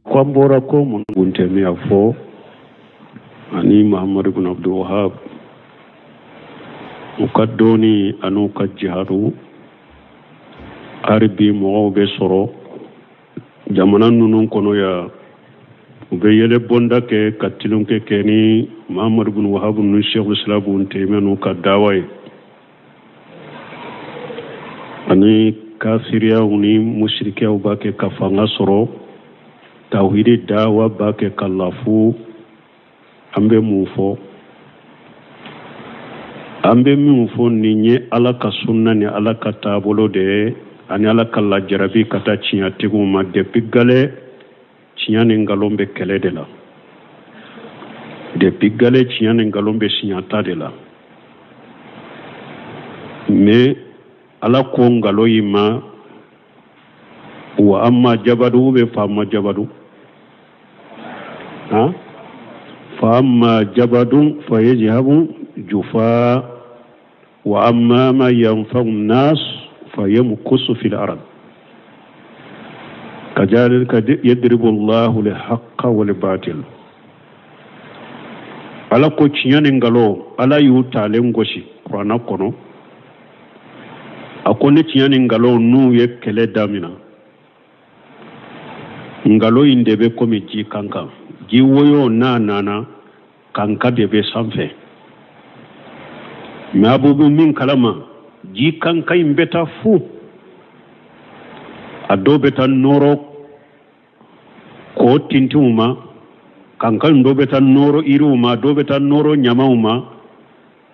kwambora ko mun gunte mi afo ani Muhammad ibn Abdul Wahhab mukaddoni anu kajharu arbi mo be soro jamana nunun kono ya be yele bonda ke katilun ke keni Muhammad ibn Wahhab nu Sheikh Islam ibn Taymiyyah nu kadawai ani kafiriya uni mushrikiya ba ke kafanga soro tawhidi dawa ba ke kallafu ambe mufo ni nye ala ka sunna ni ala ka tabolo de ani ala kala jarabi kata cinya tigu ma depuis gale cinya ni ngalombe kele de la depuis gale cinya ni ngalombe sinyata de la me ala ko ngalo yima wa amma jabadu be fama jabadu ha fa amma jabadu fa yajhabu jufa wa amma ma yanfa'u an-nas fa yamkusu fil ard kadhalika yadribu Allahu al-haqqa wal batil ala ko cinyane ngalo ala yu talen goshi qur'ana kono akone cinyane ngalo nu ye kele damina ngalo indebe komi ji kanka ji woyo nana kanka debe sanfe mabubu min kalama ji kanka imbeta fu ado beta noro ko tintuma kanka ndo beta noro iruma do beta noro nyamauma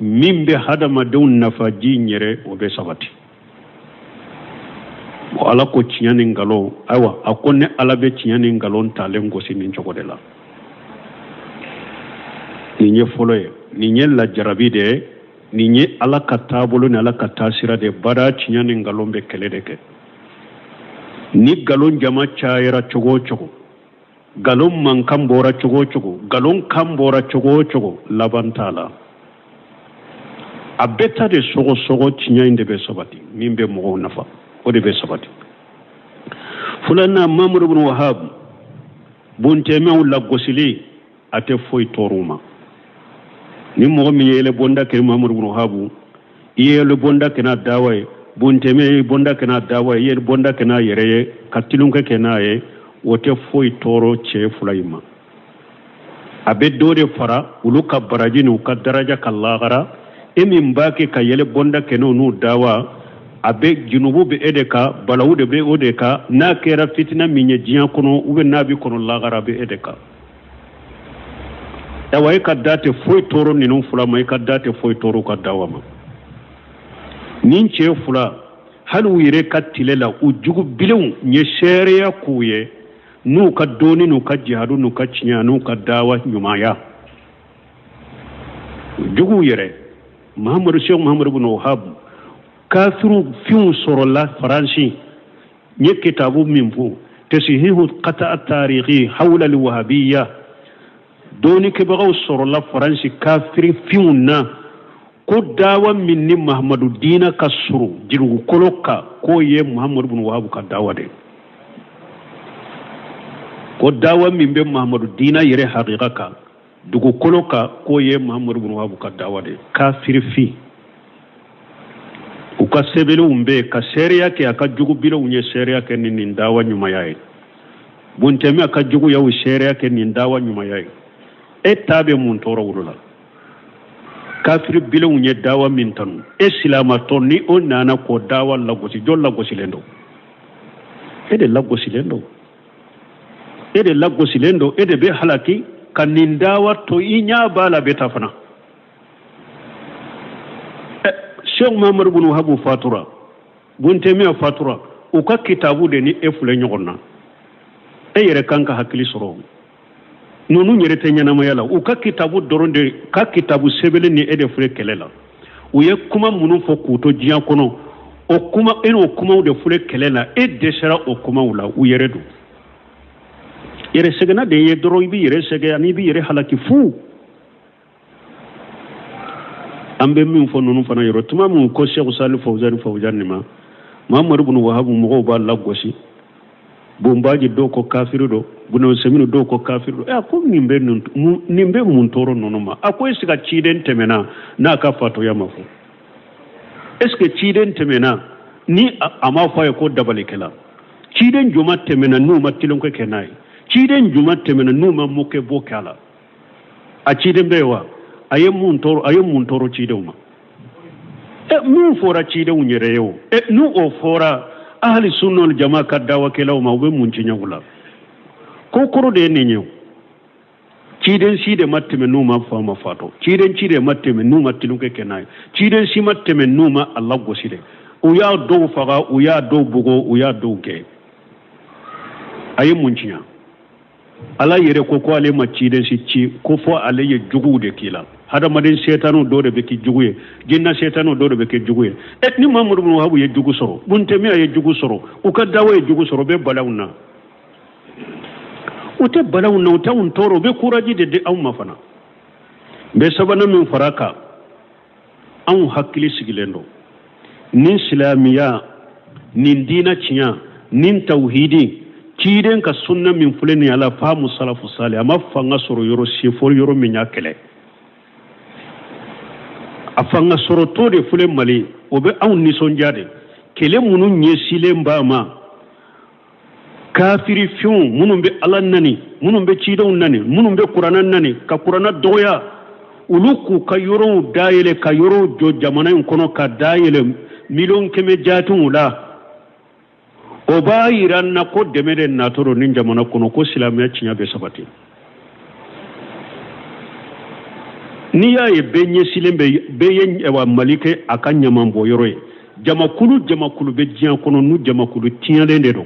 mimbe hadama dun nafa ji nyere obe sabati ala ko cinyani ngalo aywa akone ala be cinyani ngalo talen go sinin jogodela ni nye foloye ni nye la jarabi de ni nye ala katabolo ni ala katasira de bada cinyani ngalo be keledeke ni galon jama chaira chogo chogo galon man kambora chogo chogo galon kambora chogo chogo labantala abeta de sogo cinyani de be sabati mimbe mo nafa ode be sabati fulana Muhammad ibn Wahhab bunte mew la gosili ate foy toruma ni mo mi yele bonda ke Muhammad ibn Wahhab yele bonda ke na dawai bunte me bonda ke na dawai yele bonda ke na yere katilun ke na ye wote foy toro che fulaima abe dode fara uluka barajini ka daraja kallagara emi mbake ka yele bonda ke no nu dawa abe junubu be edeka balawude be odeka na kera fitina minye jiyan kono ube nabi kono lagara be edeka dawa ka date foy toro ninun fula mai ka date foy toro ka dawama nin ce fula hal wire ka tilela ujugu bilew nye shereya kuye nu ka doni nu ka jihadu nu ka cinya nu ka dawa nyumaya jugu yere Sheikh Muhammad ibn Wahhab kafiru fiun sorola faransi nye kitabu minfu tasihihu qata at-tarihi hawla al-wahabiyya doni ke bagaw sorola faransi kafiri fiun na ko dawa minni Muhammadu dina kasuru jiru koloka ko ye Muhammad ibn Wahhab ka dawa de ko dawa minbe Muhammadu dina yere haqiqaka dugu koloka ko ye Muhammad ibn Wahhab ka dawa de kafiri fi uka sebele umbe ka sheria ke aka jugu bilo unye sheria ke ni ndawa nyuma yae bunteme aka jugu ya sheria ke ni ndawa nyuma yae etabe mun toro wulula kafiri bilo unye dawa mintanu islama to ni onana ko dawa lagosi jolla gosilendo ede lagosilendo ede be halaki kanindawa to inya bala betafana Sheikh Muhammad ibn Wahhab fatura bunte me fatura o ka kitabu de ni efule nyogonna e yere kanka hakili soro nonu nyere te nyana mayala o ka kitabu doronde ka kitabu sebele ni ede fule kelela o ye kuma munu fo kuto jiya kono o kuma eno kuma de fule kelela e desera o kuma wala o yere do yere segena de ye doro bi yere sege ani bi yere halaki fu ambe min fo nonu fana yoro tuma mun ko Sheikh Salih Fawzan ni ma Muhammad ibn Wahhab mo ba lagosi bombaji do ko kafiru do buno semino do ko kafiru do ko nimbe mun toro nonoma akoy siga ciden temena na ka fato yamafu est ce que ciden temena ni ama fa ko dabale kala ciden juma temena nu matilon ko kenai ciden juma temena nu ma moke bokala a ciden bewa ayem mun toro ciden ma mun fora ciden unyere yo nu o fora ahli sunnah jamaa kaddawa kelaw ma be mun ci nyawula ko koro de ne nyew ciden si de matteme numa fama fato ciden ci de matteme numa tilun ke kenay ciden si matteme numa allah goside o ya do faga o ya do bugo o ya do ke ayi mun cinya ala yere ko ale ma ciden si ci ko fo ale ye jugu de kila hada madin setanu do de be ki juguye jinna setanu do de be ki juguye ni mamuru bin wahabu ye jugu soro bunte mi ye jugu soro o ka dawo ye jugu soro be balawna o te balawna o tawun toro be kuraji de aw mafana be sabana min faraka an hakili sigilendo nin islamiya nin dina ciya nin tauhidi kiden ka sunna min fulani ala famu salafu salih amma fanga soro yoro sifo yoro min yakele afanga soro to de fule mali obe aw nisonjade kele munu nyesile mbama kafiri fiun munun be alan nani munun be cidon nani munun be qur'anan nani ka qur'ana doya uluku ka yoro dayele ka yoro jo jamana kono ka dayele milon keme jatun ula o bayiran na ko demede na toro nin jamana kono ko silamiya cinya be sabati ni ya ye benye silembe beyen ewa malike akan nyaman boyoro jamakulu be jiyan kono nu jamakulu tiyale ndedo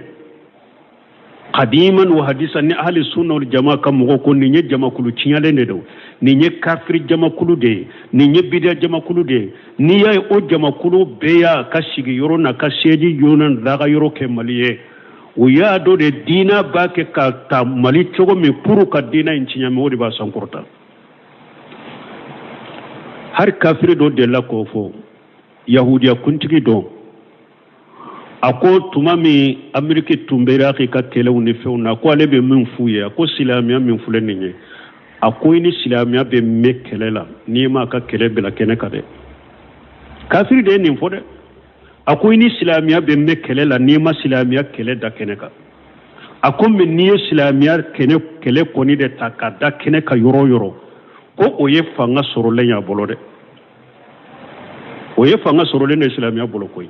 qadiman wa hadisan ni ahli sunna wal jamaa kam mo ko ni nye jamakulu tiyale ndedo ni nye kafir jamakulu de ni nye bidia jamakulu de ni ya o jamakulu beya kashigi yoro na kasheji yonan daga yoro ke maliye o ya do de dina bake ka ta mali chogo me puru ka dina incinya me wodi ba sankurta har kafiri do de la ko fo yahudiya kuntigi do ako tuma mi amerike tumbera ka telew ni feuna ko ale be min fuye ako silamiya min fule ninye ako ni silamiya be mekelela ni ma ka kele bela kene kade kafiri de ni fode ako ni silamiya be mekelela ni ma silamiya kele da kene ka ako min ni silamiya kele koni de takada kene ka yoro ko oye fanga soro lenya bolode oye fanga soro le islamiya bolo koy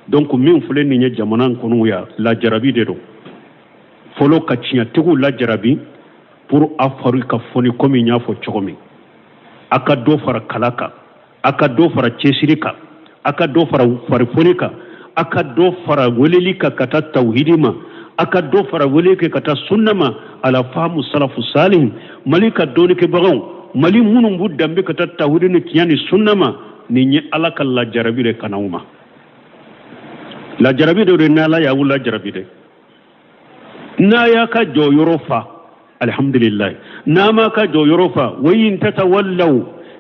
donc min fule ni jamana kono ya la jarabi de do folo ka cinya tigu la jarabi pour afrika foni komi nya fo chokomi aka do fara kalaka aka do fara chesirika aka do fara farifonika aka do fara welelika kata tauhidima aka do fara weleke kata sunnama ala famu salafu salih malika doni ke bagaw mali munum bu dambe kata tawhidini kiyani sunnama ni nye alaka la jarabi de kanauma la jarabi de na la ya wula jarabi de na ya ka jo yorofa alhamdulillah na ma ka jo yorofa wayin tatawallaw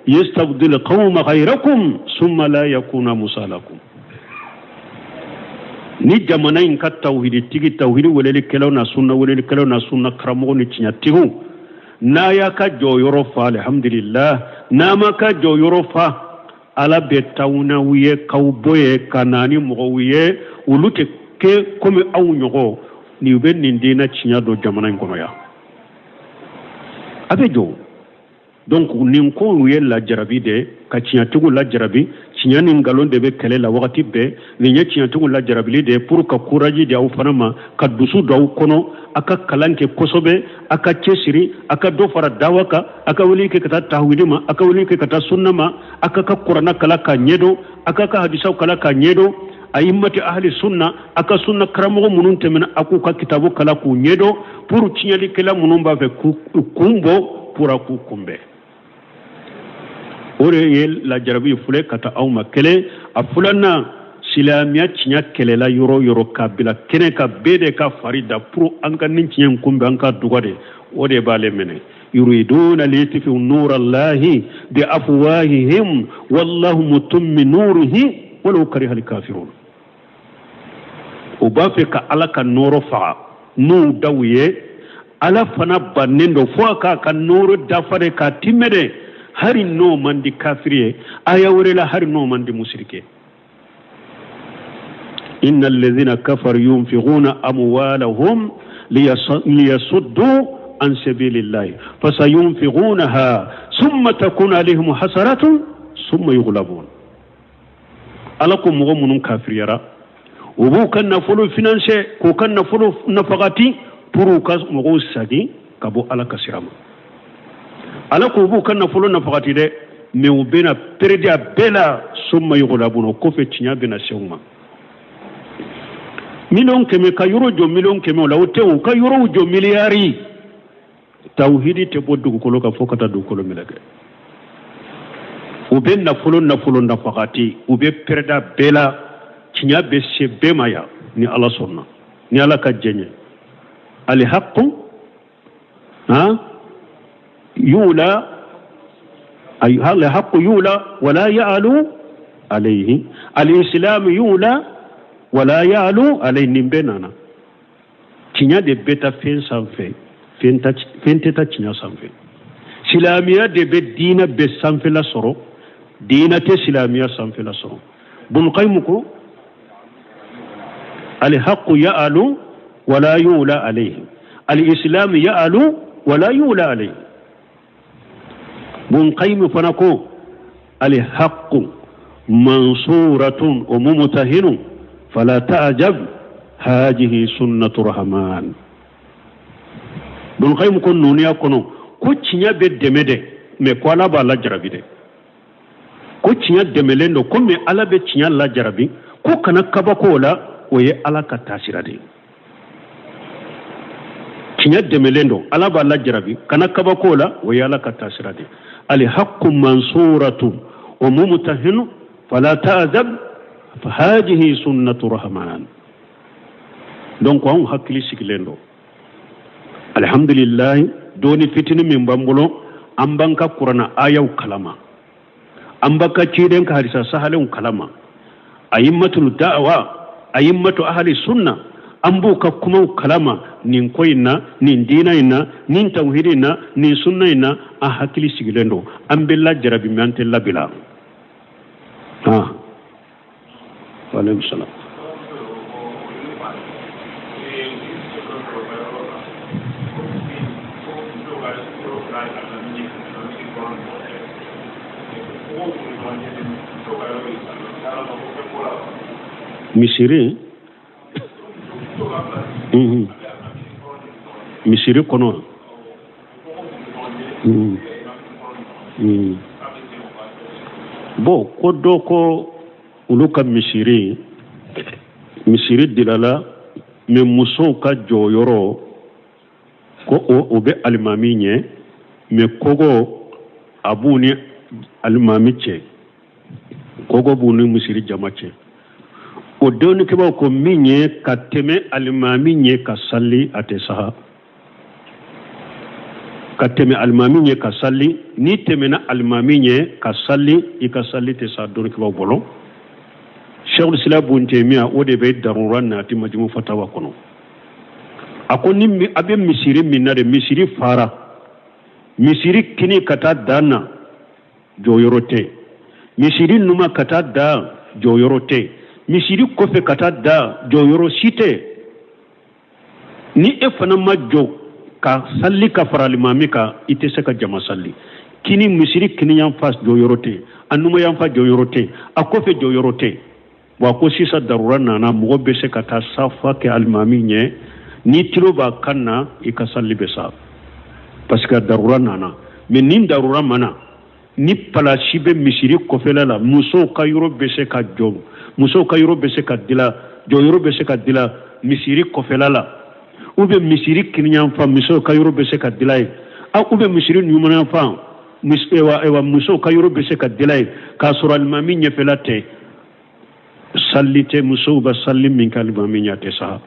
yastabdil qauma ghayrakum thumma la yakuna musalakum ni jamana in ka tawhidi tigi tawhidi weleli kelaw na sunna karamo ni tinya tigu na ya ka jo yorofa alhamdulillah na ma ka jo yorofa ala betawna wiye kawboye kanani mo wiye ulute ke comme aw nyogo ni ben ni dina cinya do jamana ngono ya abejo donc nin ko wiye la jarabi de ka cinya tugu la jarabi cinya ni ngalon de be kele la wakati be ni nya cinya tugu la jarabi de pour ka courage de aw fanama ka dusu do kono aka kalanke kosobe aka cesiri aka do fara dawaka aka wuli ke kata tawhidima aka wuli ke kata sunnama aka ka qur'ana kala ka nyedo aka ka hadisa kala ka nyedo ayimmati ahli sunna aka sunna karamo munun temena aku ka kitabu kala ku nyedo pour cinyali kala munun ba fe kumbo pour aku kumbe ore yel la jarabi fule kata awma kele afulana silamiya cinya kelela yoro kabila kene ka bede ka farida pour anka nincien kumbe anka dugade ode bale mene yuriduna liyatfi'u nurallahi bi afwahihim wallahu mutimmu nurihi walau kariha al-kafirun ubafe ka alaka noro fa nu dawiye ala fana bannen do fo ka nuru dafare ka timmede hari no mandi kafiriye aya wurela hari no mandi mushrike innal ladhina kafaru yunfiquna amwalahum liyasuddu an sabilillahi fasayunfiqunaha thumma takunu alaihim hasaratun thumma yughlabun alakum mu'minun kafiriyara ubu kan nafulu finance ko kan nafulu nafaqati puru kas mugo sagi kabo ala kasirama ala ko ubu kan nafulu nafaqati de me ubena perdia bela summa yughlabun ko fe tinya bena sewma million keme ka euro jo million keme la wote o ka euro jo milliari tawhidi te boddu ko loka fokata du ko lo milake ube nafulu nafaqati ube perda bela tinya be se bemaya ni ala sonna ni ala ka jenye al haqqu yula ay hal haqqu yula wala ya'lu alayhi al islam yula wala ya'lu alayhi nimbenana tinya de beta fen sanfe fenteta tinya sanfe silamiya de be dina be sanfe la soro dina te silamiya sanfe la soro bun qaymuko الحق يعلو ولا يولى عليه الإسلام يعلو ولا يولى عليه منقيم فنكو الحق منصورة وممتهن فلا تعجب هذه سنة الرحمن منقيم كن نونيا كنو كوتشنيا بدمده مكوالا بالا جربي ده كوتشنيا دملندو كم على بتشنيا لا جربي كو كنا كباكولا oye ala ka tasira de kinya demelendo ala ba la jarabi kana kaba kola oye ala ka tasira de al haqqu mansuratu wa mumtahinu fala ta'zab fa hadhihi sunnatu rahman donc on hakili sikilendo alhamdulillah doni fitini min bambulo ambanka qur'ana ayaw kalama ambaka ciden ka hadisa sahalun kalama ayimmatul da'wa ayimmatu ahli sunna ambu ka kuma kalama nin koyina nin dinaina nin tauhidina nin sunnaina a hakili sigilendo ambilla jarabi mante labila wa alaykum salam misiri misiri kono bo ko do ko uluka misiri dilala me muso ka joyoro ko o be almami nye me kogo abuni almami che kogo bunu misiri jamache o doni ke ba ko minye ka teme almami nye ka salli ate saha ka teme almami nye ka salli ni teme na almami nye ka salli ika salli te sa doni ke ba bolo Sheikhul Islam Ibn Taymiyyah o de be daruran na ti majmu fatawa kono akoni mi abe misiri minare misiri fara misiri kini kata dana joyorote misiri numa kata da joyorote misiri kofe kata da joyoro site ni e fana majjo ka salli ka farali mamika ite se ka jama salli kini misiri kini yan fas joyorote anuma yan fa joyorote akofe joyorote wa ko sisa darura nana mugo be se ka ta safa ke almami nye ni tilo ba kanna i ka salli be sa parce que darura nana mais nin darura mana ni pala shibe misiri kofela la muso ka yoro be se ka jom muso ka yoro be se ka dila jo yoro be se ka dila misiri kofela la ube misiri kinyan fa muso ka yoro be se ka dila a ube misiri nyumana fa ewa muso ka yoro be se ka dila ka sura almami nye felate sallite muso ba sallim min kalmami nyate sa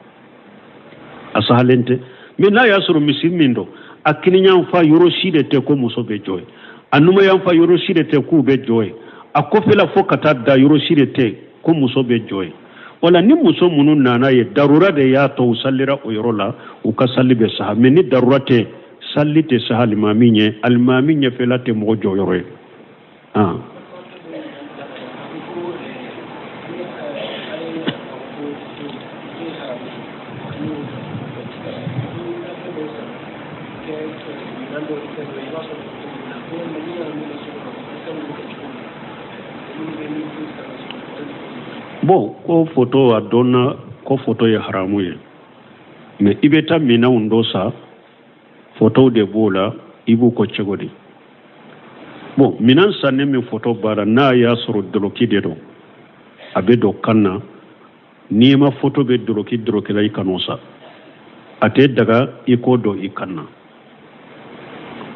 asahalente min la yasuru misimindo akini fa yoro shide te ko muso be joy anuma yan fa yoro shide te ku be joy akofela fo kata da yoro shide te ko muso be joy wala ni muso minnu nana ye darura de y'a to u sallira o yɔrɔ la u ka salli bɛ saha mais ni darura tɛ salli tɛ saha alimami ɲɛ alimami ɲɛfɛla tɛ mɔgɔ jɔyɔrɔ ye bon ko photo a donna ko photo ye haramu ye mais i bɛ taa minɛnw dɔ sa photo de b'o la i b'u ko cogo di bon minɛn sanni min photo b'a la n'a y'a sɔrɔ doloki de don a bɛ don kan na n'i ma photo bɛ doloki la i kan'o sa a tɛ daga i k'o dɔn i kan na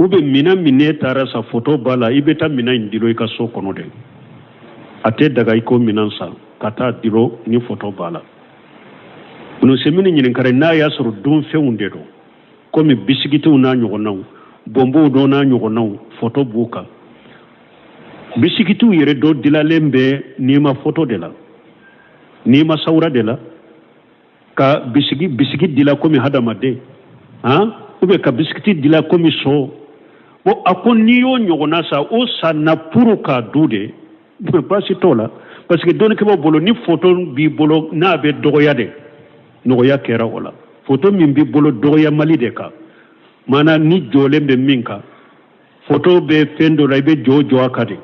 ou bien minɛn min n'e taara sa photo b'a la i bɛ taa minɛn in dilo i ka so kɔnɔ de a tɛ daga i ko minɛn sa ka taa dilo ni photo b'a la nusemini ɲininkare n'a y'a sɔrɔ dunfɛnw de don komi bisigitiw n'a ɲɔgɔnnaw bɔnbɔw dɔ n'a ɲɔgɔnnaw photo b'u kan bisigitiw yɛrɛ dɔ dilalen bɛ n'i ma photo de la n'i ma sawura de la ka bisigi dila komi hadamaden ou bien ka bisigiti dila komi so bon a ko n'i y'o ɲɔgɔnna sa o sanna pour k'a du de baasi t'o la parce que dɔnnikɛbaw bolo ni photo b'i bolo n'a bɛ dɔgɔya de nɔgɔya kɛra o la photo min b'i bolo dɔgɔyamali de kan maana ni jɔlen bɛ min kan photo bɛ fɛn dɔ la i bɛ jɔ a kan de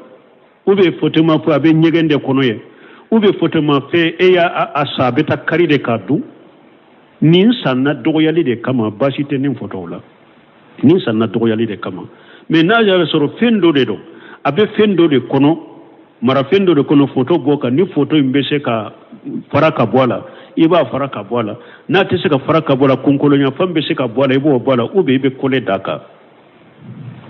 ou bien photo ma fɔ a bɛ ɲɛgɛn de kɔnɔ ye ou bien photo ma fɛ e y'a sa a bɛ taa kari de k'a dun nin sanna dɔgɔyali de kama baasi tɛ nin photo la nin sanna dɔgɔyali de kama mais n'a y'a sɔrɔ fɛn dɔ de don a bɛ fɛn dɔ de kɔnɔ marafɛn dɔ de kɔnɔ photo bɔ kan ni photo in bɛ se ka fara ka bɔ a la i b'a fara ka bɔ a la n'a tɛ se ka fara ka bɔ a la kunkolonyafɛn bɛ se ka bɔ a la i b'o bɔ a la ou bien i bɛ kole d'a kan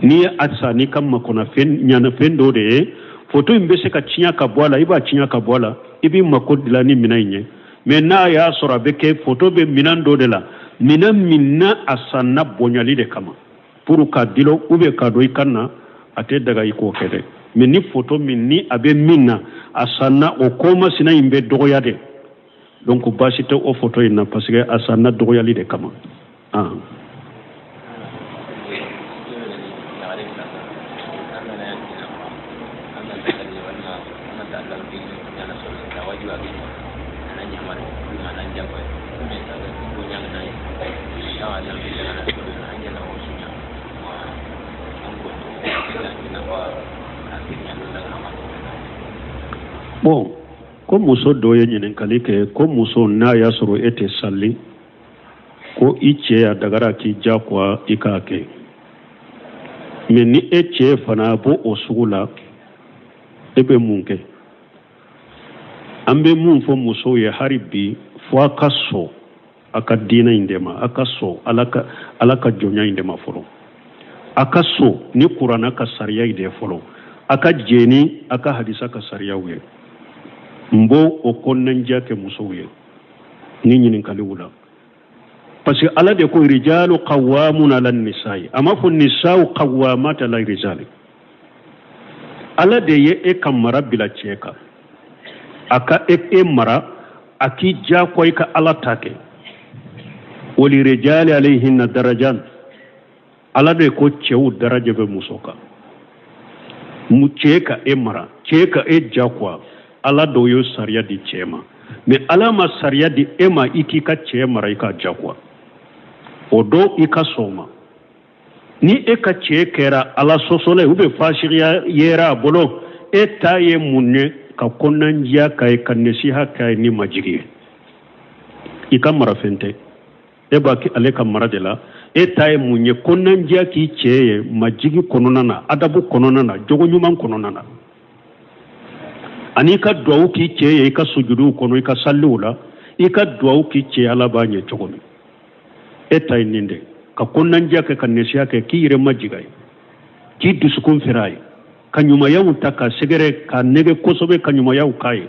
n'i ye a sa n'i ka makɔnɔ ɲanafɛn dɔ de ye photo in bɛ se ka tiɲɛ ka bɔ a la i b'a tiɲɛ ka bɔ a la i b'i mako dilan ni minɛn in ye mais n'a y'a sɔrɔ a bɛ kɛ photo bɛ minɛn dɔ de la minɛn min na a sanna bonyali de kama pour k'a dilo ou bien k'a don i kan na a tɛ daga i k'o kɛ dɛ mais ni photo min ni a bɛ min na a sanna o komasina in bɛ dɔgɔya de donc baasi tɛ o photo in na parce que a sanna dɔgɔyali de kama bon ko muso dɔ ye ɲininkali kɛ ko muso n'a y'a sɔrɔ e tɛ salli ko i cɛ y'a dagara k'i diyagoya i k'a kɛ mais ni e cɛ fana b'o o sugu la e bɛ mun kɛ an bɛ mun fɔ musow ye hali bi fo a ka sɔn a ka diinɛ in de ma a ka sɔn ala ka jɔnya in de ma fɔlɔ a ka sɔn ni kuranna ka sariya in de fɔlɔ a ka jɛni a ka hadisa ka sariyaw ye n b'o o kɔnɔnandiya kɛ musow ye ni ɲininkaliw la parce que ala de ko rijalu qawwamuna ala nisa'i a ma fɔ nisa'u qawwamat ala rijali ala de ye e ka mara bila cɛ kan a ka e mara a k'i diyagoya i ka ala ta kɛ wali rijali alayhinna darajan ala de ko cɛw daraja bɛ muso kan cɛ ka e mara cɛ ka e diyagoya ala dɔw ye sariya di cɛ ma mais ala ma sariya di e ma i k'i ka cɛ mara i ka diyagoya o dɔw i ka sɔn ma ni e ka cɛ kɛra ala sɔsɔla ye ou bien fasiya yera a bolo e ta ye mun ye ka kɔnɔnandiya k'a ye ka nasiha k'a ye ni majigi ye i ka marafɛn tɛ e b'a kɛ ale ka mara de la e ta ye mun ye kɔnɔnandiya k'i cɛ ye majigi kɔnɔna na adabu kɔnɔna na jogo ɲuman kɔnɔna na ani ka duwawu k'i cɛ ye i ka sujuduw kɔnɔ i ka salliw la i ka duwawu k'i cɛ ala b'a ɲɛ cogo min e ta ye nin de ka kɔnɔnandiya kɛ ka nasiya kɛ k'i yɛrɛ majiga ye k'i dusukun fɛrɛ a ye ka ɲumanyaw ta ka sɛgɛrɛ ka nɛgɛ kosɛbɛ ka ɲumanyaw k'a ye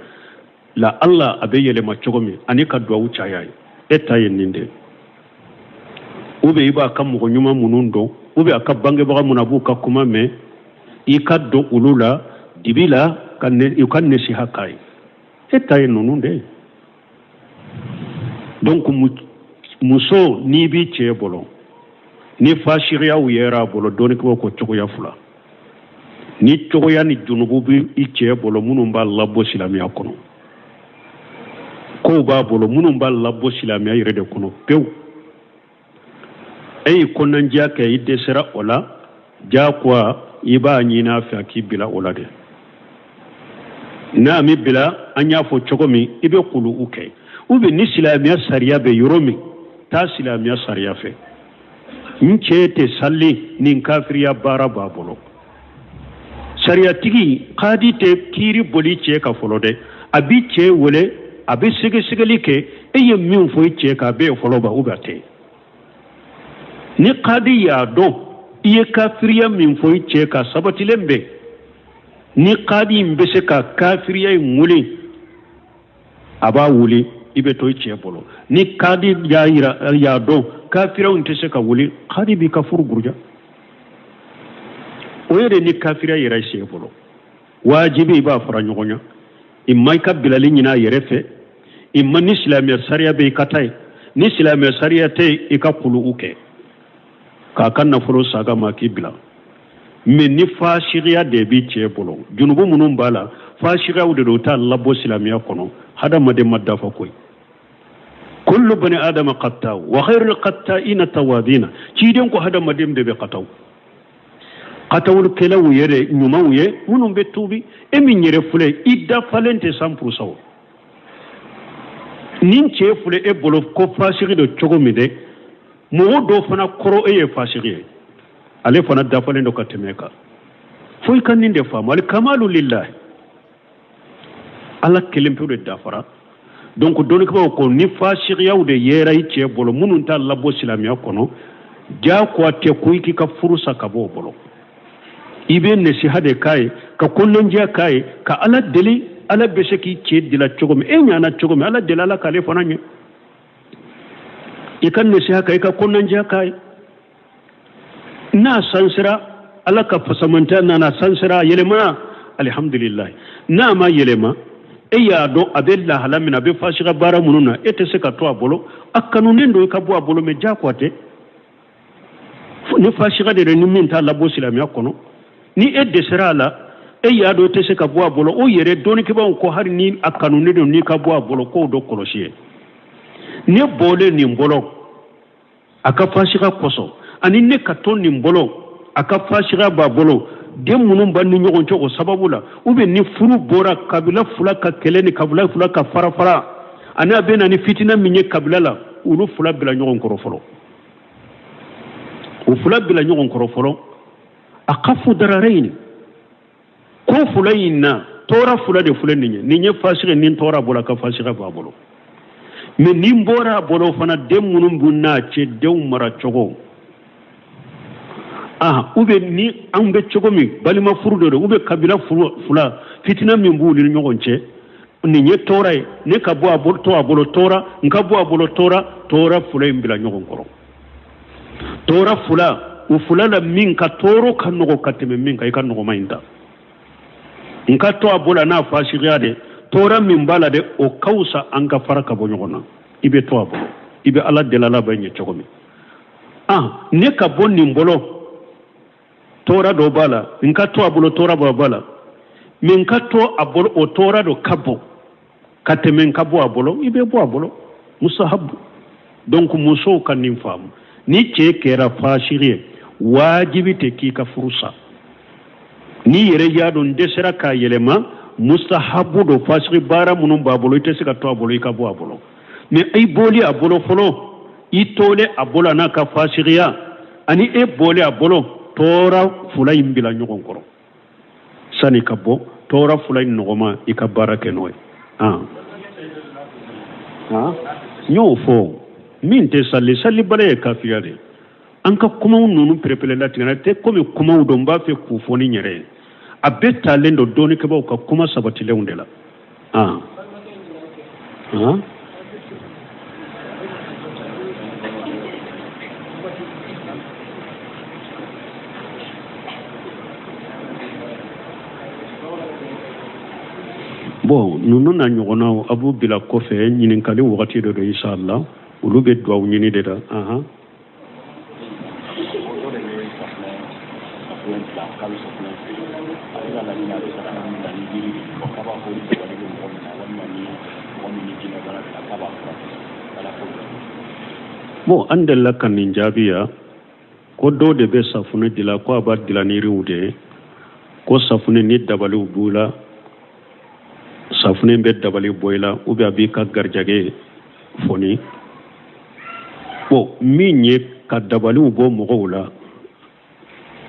la ala a bɛ yɛlɛma cogo min ani ka duwawu caya ye e ta ye nin de ou bien i b'a ka mɔgɔ ɲuman minnu dɔn ou bien a ka bangebaga minnu a b'u ka kuma mɛn i ka dɔn olu la dibi la u ka nasiha k'a ye e ta ye ninnu de donc muso ni bi cɛ bolo ni fashiriyaw yera bolo doni ko cogoya fula ni cogoya ni junubu bi i cɛ bolo minnu b'a labɔ silamɛya kɔnɔ kow b'a bolo minnu b'a labɔ silamɛya yɛrɛ de kɔnɔ pewu e y'i kɔnɔndiya kɛ i dɛsɛra o la jakoya i b'a ɲini a fɛ a k'i bila o la de n'a mi bila an y'a fɔ cogo min i bɛ kulu'u kɛ ou bien ni silamɛya sariya bɛ yɔrɔ min taa silamɛya sariya fɛ n cɛ tɛ sali nin kafiriya baara b'a bolo sariyatigi kadi tɛ kiiri boli cɛ ka fɔlɔ dɛ a bi cɛ wele a bɛ sɛgɛsɛgɛli kɛ e ye min fɔ i cɛ k'a bɛ fɔlɔ ba ou bien tɛ ni kadi y'a dɔn i ye kafiriya min fɔ i cɛ ka sabatilen bɛ ni kadi in bɛ se ka kafiriya in wele a b'a wele i bɛ to i cɛ bolo ni kadi y'a dɔn kafiriyaw tɛ se ka wele kadi b'i ka furu buruja o yɛrɛ ni kafiriya yɛrɛ cɛ bolo wajibi i b'a fara ɲɔgɔn ɲa i ma i ka bilali ɲini a yɛrɛ fɛ i ma ni silamɛya sariya bɛ i ka taa ye ni silamɛya sariya tɛ yen i ka kulu'u kɛ k'a ka nafolo saga ma k'i bila mais ni fashiriya de b'i cɛ bolo junubu minnu b'a la fashiriyaw de don t'a labɔ silamɛya kɔnɔ hadamaden ma dafa koyi kullu bani adama qattaw wa khairul qatta'ina tawabina ciden ko hadamaden de bɛ qataw qatawul kelaw yɛrɛ ɲumanw ye minnu bɛ tuubi e min yɛrɛ filɛ i dafalen tɛ 100% nin cɛ filɛ e bolo ko fasiri do cogo min dɛ mɔgɔ dɔ fana kɔrɔ e ye fasiri ye ale fana dafalen do ka tɛmɛ kan fo i ka nin de faamu al kamalu lillahi ala kelen pewu de dafara donc dɔnnibagaw ko ni fasiriyaw de yera i cɛ bolo minnu t'a labɔ silamɛya kɔnɔ jakoya tɛ ko i k'i ka furu sa ka bɔ o bolo i bɛ nasiha de k'a ye ka kɔnɔndiya k'a ye ka ala deli ala bɛ se k'i cɛ dila cogo min e ɲana cogo min ala deli ala k'ale fana ɲɛ i ka nasiha k'a ye ka kɔnɔndiya k'a ye n'a sansira ala ka fasamanta nana sansira yɛlɛma alhamdulillah n'a ma yɛlɛma e y'a dɔn a bɛ lahala min a bɛ fasika baara minnu na e tɛ se ka to a bolo a kanunen don i ka bɔ a bolo mais jakoya tɛ ni fasika de ni min t'a labɔ silamɛya kɔnɔ ni e dɛsɛra a la e y'a dɔn e tɛ se ka bɔ a bolo o yɛrɛ dɔnnikɛbaaw ko hali ni a kanunen don n'i ka bɔ a bolo k'o dɔ kɔlɔsi ye ne bɔlen nin bolo a ka fasika kɔsɔn ani ne ka to nin bolo a ka fasika b'a bolo den minnu b'a ni ɲɔgɔn cɛ o sababu la ou bien ni furu bɔra kabila fila ka kɛlɛ ni kabila fila ka fara fara ani a bɛ na ni fitina min ye kabila la olu fila bila ɲɔgɔn kɔrɔ fɔlɔ o fila bila ɲɔgɔn kɔrɔ fɔlɔ a ka fu dararayin ko fila in na tɔɔra fila de filɛ nin ye fasika ni tɔɔra bolo a ka fasika b'a bolo mais ni bɔra a bolo fana den minnu b'u n'a cɛ denw mara cogo ou bien ni an bɛ cogo min balima furu dɔ don ou bien kabila fila fitina min b'u ni ɲɔgɔn cɛ nin ye tɔɔra ye ne ka bɔ a bolo to a bolo tɔɔra n ka bɔ a bolo tɔɔra fila in bila ɲɔgɔn kɔrɔ tɔɔra fila o fila la min ka tɔɔrɔ ka nɔgɔ ka tɛmɛ min kan i ka nɔgɔma in ta n ka to a bolo n'a fasikiya de tɔɔra min b'a la dɛ o ka wusa an ka fara ka bɔ ɲɔgɔn na i bɛ to a bolo i bɛ ala deli ala bɛ ɲɛ cogo min ne ka bɔ nin bolo tɔɔra dɔ b'a la n ka to a bolo tɔɔra dɔ b'a la mais n ka to a bolo o tɔɔra dɔ ka bɔ ka tɛmɛ n ka bɔ a bolo i bɛ bɔ a bolo musahabu donc musow ka nin faamu ni cɛ kɛra fasiri ye wajibi tɛ k'i ka furu sa ni yɛrɛ y'a dɔn n dɛsɛra k'a yɛlɛma mustahabu do fasiri baara minnu b'a bolo i tɛ se ka to a bolo i ka bɔ a bolo mais i bɔli a bolo fɔlɔ i tolen a bolo n'a ka fasiriya ani e bɔlen a bolo tɔɔra fila in bila ɲɔgɔn kɔrɔ sani ka bɔ tɔɔra fila in nɔgɔma i ka baara kɛ n'o ye n y'o fɔ min tɛ salibala ye kafiya de an ka kumaw ninnu perepere latigɛ tɛ komi kumaw dɔn n b'a fɛ k'u fɔ ni yɛrɛ ye a bɛɛ talen don dɔɔnikɛbaw ka kuma sabatilenw de la bon nunu na ɲɔgɔnnaw abu bila kɔfɛ ɲininkali wagati dɔ don inshallah olu bɛ duwawu ɲini de la bon an delila ka nin jaabiya ko dɔw de bɛ safunɛ dila ko a b'a dila ni yiriw de ye ko safunɛ ni dabaliw b'u la safunɛ bɛ dabali bɔ i la ou bien a b'i ka garijɛgɛ foni bon min ye ka dabaliw bɔ mɔgɔw la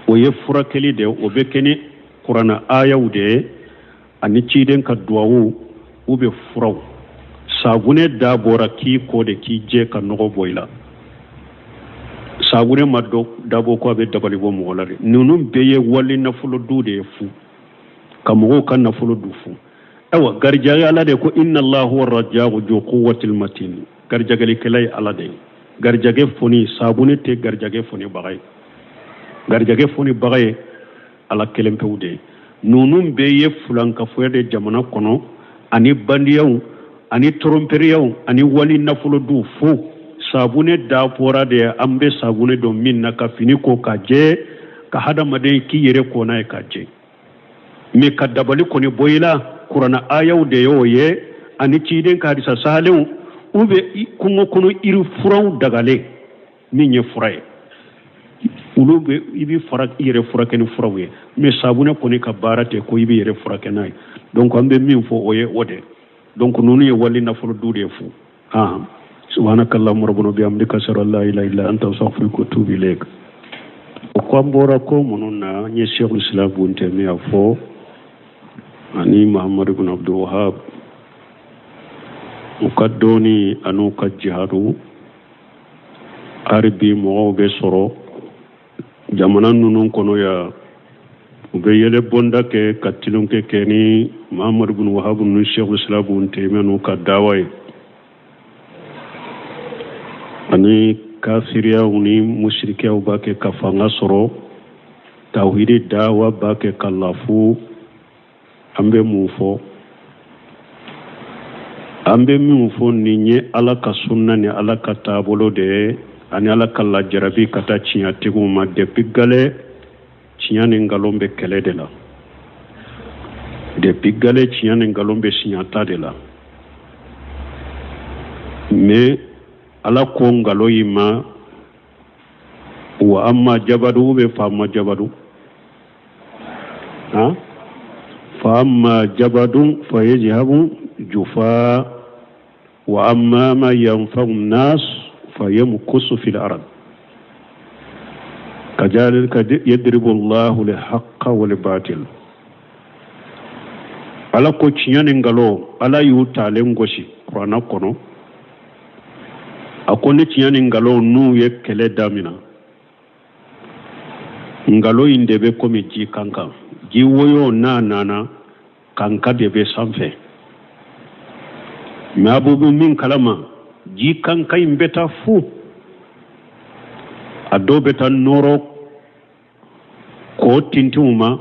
o ye furakɛli de o bɛ kɛ ni kuranna ayaw de ye ani ciden ka duwawu ou bien furaw safunɛ da bɔra k'i kɔ de k'i jɛ ka nɔgɔ bɔ i la safunɛ ma dabɔ ko a bɛ dabali bɔ mɔgɔ la de ninnu bɛɛ ye wali nafolo du de ye fu ka mɔgɔw ka nafolo du fu awa garijɛgɛ ala de ko inna allahu warrajahu ju quwwatil matin garijɛgɛlikɛla ye ala de ye garijɛgɛ foni safunɛ tɛ garijɛgɛ foni baga ye garijɛgɛ foni baga ye ala kelen pewu de ye ninnu bɛɛ ye fulankafoya de jamana kɔnɔ ani bandiyaw ani tɔrɔnperiyaw ani wali nafolo du fu safunɛ da bɔra de an bɛ safunɛ dɔn min na ka fini ko ka jɛ ka hadamaden k'i yɛrɛ kɔnna ye ka jɛ mais ka dabali kɔni bɔ i la kuranna ayaw de y'o ye ani ciden ka hadisa sahalenw ou bien kungo kɔnɔ yiri furaw dagalen min ye fura ye olu bɛ i bɛ fara i yɛrɛ furakɛ ni furaw ye mais safunɛ kɔni ka baara tɛ ko i bɛ yɛrɛ furakɛ n'a ye donc an bɛ min fɔ o ye o de donc ninnu ye wali nafolo du de ye fu سبحانك اللهم ربنا بحمدك اشهد ان لا اله الا انت استغفرك واتوب اليك okwambora ko mununa nye Sheikh Islam Ibn Taymiyyah fo ani Muhammad ibn Abdul Wahhab ukaddoni anu ka jihadu arbi mo be soro jamana nunun kono ya ube yele bonda ke katilun ke keni Muhammad ibn Wahhab nu Sheikh Islam Ibn Taymiyyah nu ka dawai ani kafiriyaw ni mushrikew ba ke ka fanga sɔrɔ tawhidi dawa ba ke ka lafu an bɛ mun fɔ an bɛ min fɔ nin ye ala ka sunna ni ala ka taabolo de ye ani ala ka lajarabi ka taa tiɲɛtigiw ma depuis gale tiɲɛ ni nkalon bɛ kɛlɛ de la depuis gale tiɲɛ ni nkalon bɛ siɲɛta de la mais ala ko ngalo yima wa amma jabadu be fa amma jabadu fa amma jabadu fa yajhabu jufa wa amma ma yanfa'u an-nas fa yamkusu fil ard kadhalika yadribu Allahu al-haqqa wal batil ala ko cinyane ngalo ala yu talen goshi qur'ana kono ako ne tiɲɛ ngalo n'u ye kɛlɛ damina ngalo in de bɛ komi ji kankan ji woyo n'a nana kanka de bɛ sanfɛ mais a bɛ min kalama ji kanka in bɛ taa fu a dɔw bɛ taa nɔrɔ k'o tintinw ma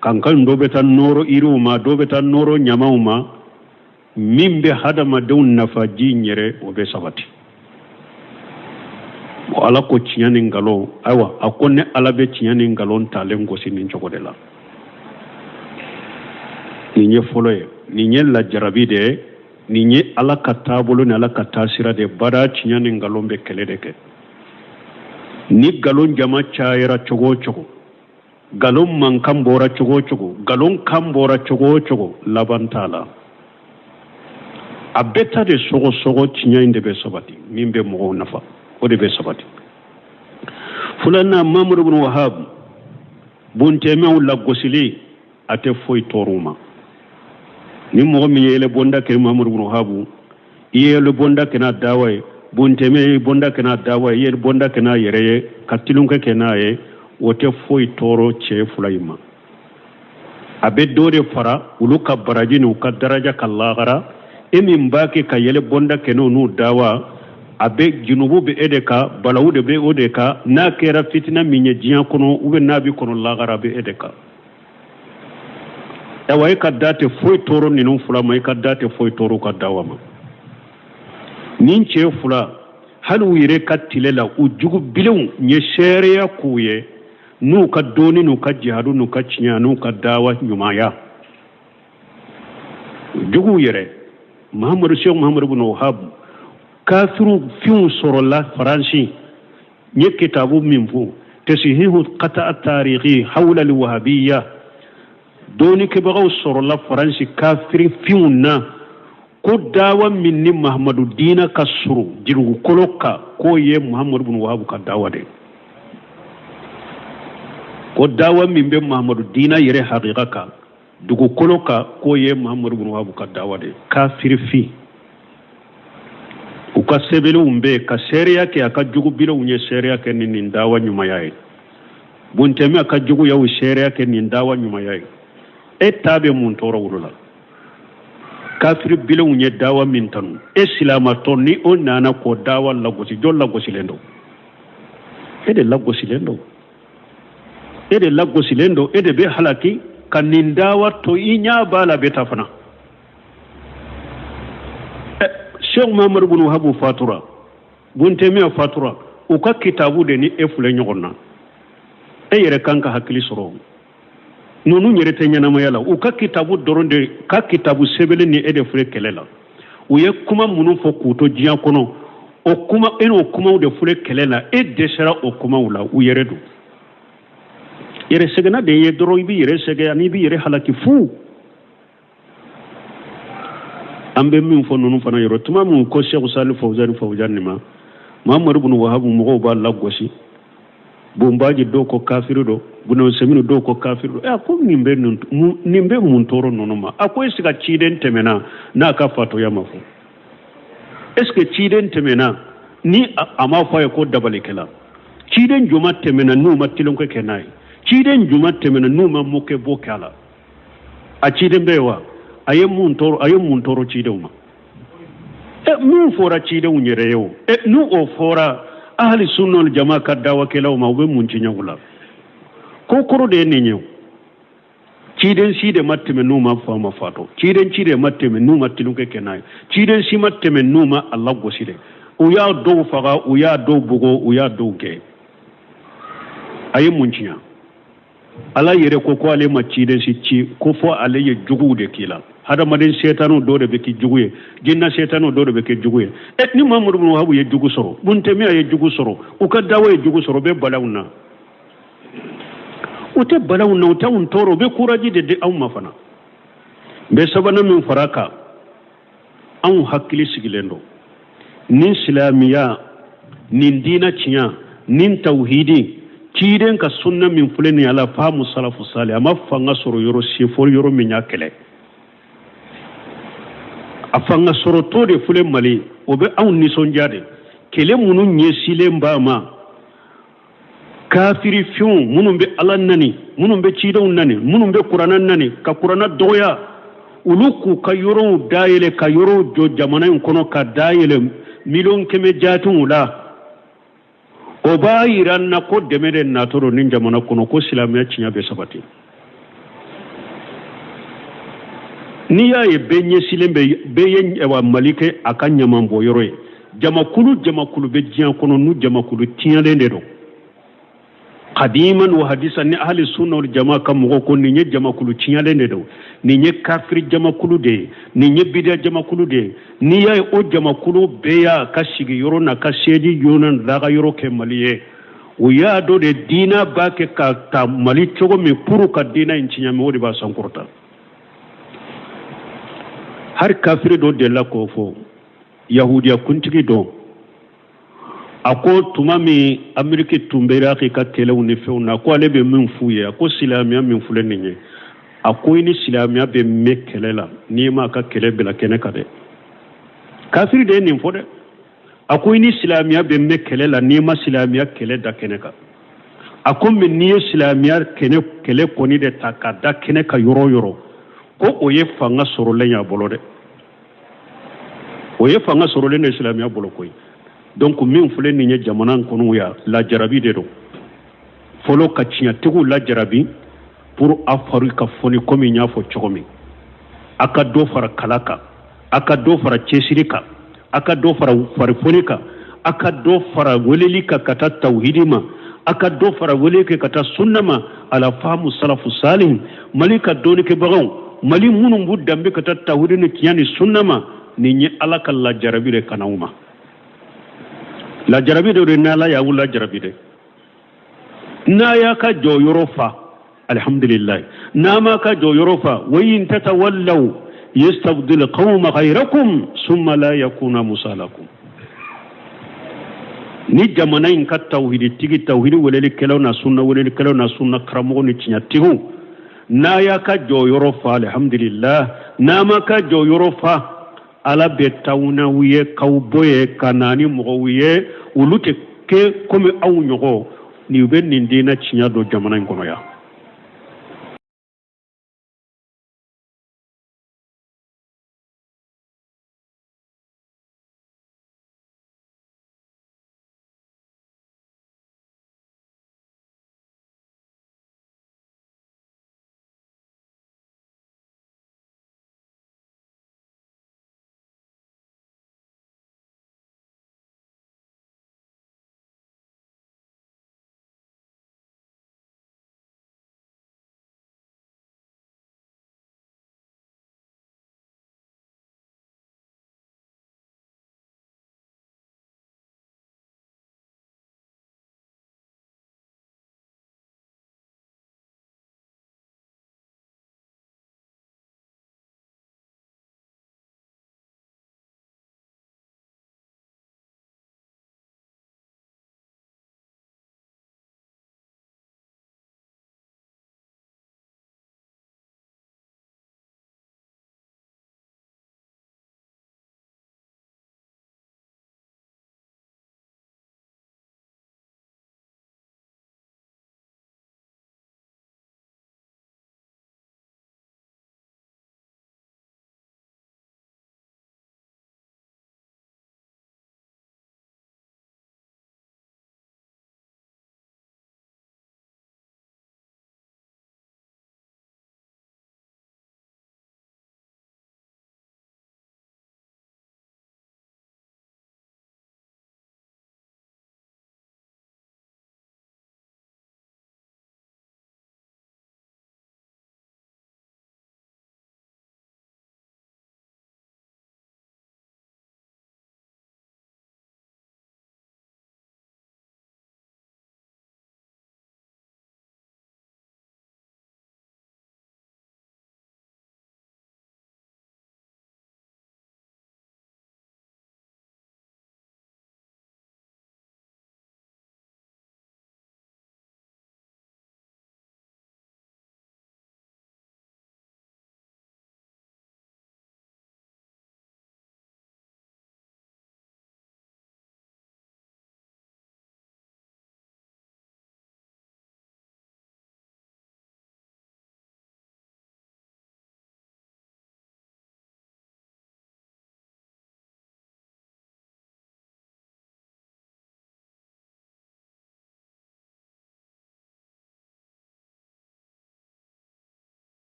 kanka in dɔw bɛ taa nɔrɔ yiriw ma dɔw bɛ taa nɔrɔ ɲamaw ma min bɛ hadamadenw nafa ji in yɛrɛ o bɛ sabati ala ko tiɲɛ ni ngalon ayiwa a ko ne ala bɛ tiɲɛ ni ngalon talen gosi nin cogo de la nin ye fɔlɔ ye nin ye lajarabi de ye nin ye ala ka taabolo ni ala ka taasira de bada tiɲɛ ni ngalon bɛ kɛlɛ de kɛ ni ngalon jama cayara cogo o cogo ngalon mankan bɔra cogo o cogo ngalon kan bɔra cogo o cogo laban t'a la a bɛɛ ta de sɔgɔsɔgɔ tiɲɛ in de bɛ sabati min bɛ mɔgɔw nafa o de bɛ sabati fulana Muhammad ibn Wahhab Ibn Taymiyyah lagosili a tɛ foyi tɔɔrɔ ma ni mɔgɔ min ye yɛlɛ bonda kɛ Muhammad ibn Wahhab i ye yɛlɛ bonda kɛ n'a dawa ye Ibn Taymiyyah ye bonda kɛ n'a dawa ye i ye bonda kɛ n'a yɛrɛ ye ka tilunkɛ kɛ n'a ye o tɛ foyi tɔɔrɔ cɛ fila in ma a bɛ dɔ de fara olu ka baraji n'u ka daraja ka lagara e min b'a kɛ ka yɛlɛ bonda kɛ n'u dawa a bɛ junubu bɛ e de kan balawu de bɛ o de kan n'a kɛra fitina min ye diɲɛ kɔnɔ ou bien n'a bɛ kɔnɔ lagara a bɛ e de kan ewa ka date foyi toro ninu fula ma ka date foyi toro ka dawama nin ce fula hal wire ka tilela u jugu bilew nye shereya kuye nu ka doni nu ka jihadu nu ka cinya nu ka dawa nyumaya jugu yere muhammadu sheikh muhammadu ibn wahab kafiru fiun sorola faransi nye kitabu min fu tasihihu qata at-tarihi hawla al-wahabiyya doni ke bagaw sorola faransi kafiri fiun na ko dawa min ni muhammadu dina kasuru jirugu koloka ko ye muhammadu ibn wahab ka dawa de ko dawa min be muhammadu dina yere haqiqaka dugu koloka ko ye muhammadu ibn wahab ka dawa de kafiri fi uka sebele umbe ka seria ke aka jugu bilo unye seria ke ni dawa nyuma yae bunteme aka jugu ya seria ke ni dawa nyuma yae etabe mun toro wulula kafiri bilo unye dawa min tanu islama tonni on nana ko dawa lagosi jolla gosi lendo ede lagosi lendo ede be halaki kanin dawa to inya bala betafana Sheikh Muhammad ibn Wahab fatura bunteme fatura o ka kitabu de ni efule nyogonna yere kanka hakili soro nonu nyere tenyana mayala o ka kitabu doronde ka kitabu sebele ni ede fure kelela o ye kuma munu fo kuto jiya kono o kuma eno kuma de fure kelela e desera o kuma wala o yere do yere segana de ye doro bi yere sege ani bi yere halaki fu ambe min fo nonu fana yoro tuma mun ko Sheikh Salih Fawzan ni ma Muhammad ibn Wahab mo ba lagosi bombaji do ko kafiru do buno semino do ko kafiru ko nimbe mun toro nono ma akoy siga ciden temena na ka fato ya mafu est-ce que ciden temena ni ama fa ko dabale kala ciden juma temena nu matilon ko kenai ciden juma temena nu ma moke bokala a ciden bewa aye mun toro ciden ma mun fora ciden nyere yo nu o fora ahli sunnah jamaa ka dawa kelaw ma be mun ci nyagula ko koro de ne nyew ciden si de matteme numa fama fato cide matteme numa tilunke kenay ciden si matteme numa Allah goside o ya do faga o ya do bugo o ya do ke ayi mun cinya ala yere ko ale ma ciden si ci ko fo ale ye jugu de kila hada maden setanu do de be ki juguye jinna setanu do de be ki juguye ni Muhammad ibn Wahab ye jugu soro bunte mi ye jugu soro o ka dawo ye jugu soro be balawna o te balawna o ta un toro be kuraji de aw mafana be sabana min faraka an hakili sigilendo nin islamiya nin dina ciya nin tauhidi ciden ka sunna min fulani ala famu salafu salih amma fanga soro yoro sefo yoro min yakele afanga soro to de fule mali obe aw nison jade kele munu nyesile mbama kafiri fiun munun be alan nani munun be ciidon nani munun be qur'anan nani ka qur'ana doya uluku ka yoro dayele ka yoro jo jamana kono ka dayele milon keme jatun ula o bayiran na ko demede na toro nin jamana kono ko silamiya cinya be sabati ni ya ye benye silembe beye wa malike akanya mambo yoroye jamakulu be jiyan kono nu jamakulu tiyande ndo qadiman wa hadisan ni ahli sunna wal jamaa kam ko ko ni jamakulu tiyande ndo ni kafir jamakulu de ni bidia jamakulu de ni ya o jamakulu beya kashigi yoro na kasheji yonan daga yoro ke maliye o ya do de dina ba ke ka ta mali chogo mi puru ka dina incinya mi wodi ba sankurta har kafiri do de la ko fo yahudiya kuntigi do ako tuma mi amerike tumbera ka kelew ne fewna ko ale be min fuye ako silamiya min fule ninye ako ni silamiya be mekelela ni ma ka kele bela kene kade kafiri de ni fode ako ni silamiya be mekelela ni ma silamiya kele da kene ka ako min ni silamiya kele koni de takada kene ka yoro ko oye fanga soro lenya bolode oye fanga soro lenya islamiya bolo koy donc min fule ni jamana kono ya la jarabi de do folo ka cinya tegu la jarabi pour afaru ka foni komi nya fo chogomi aka do fara kalaka aka do fara chesirika aka do fara farifonika aka do fara welelika kata tauhidima aka do fara weleke kata sunnama ala famu salafu salih malika doni ke bagon mali munum buddambe kata tauhidini kiyani sunnama ni nye alaka la jarabire kanauma la jarabide de na la ya wula jarabide na ya ka jo yorofa alhamdulillah na ma ka jo yorofa wayin tatawallaw yastabdil qawma ghayrakum thumma la yakuna musalakum ni jamana in ka tauhidi tigi tauhidi welele kelaw na sunna karamo ni tinya tihu na ya ka jo yorofa alhamdulillah na ma ka jo yorofa ala betawna wiye kawboye kanani mo wiye ulute ke comme aw nyogo ni ben ni dina tinya do jamana in kono ya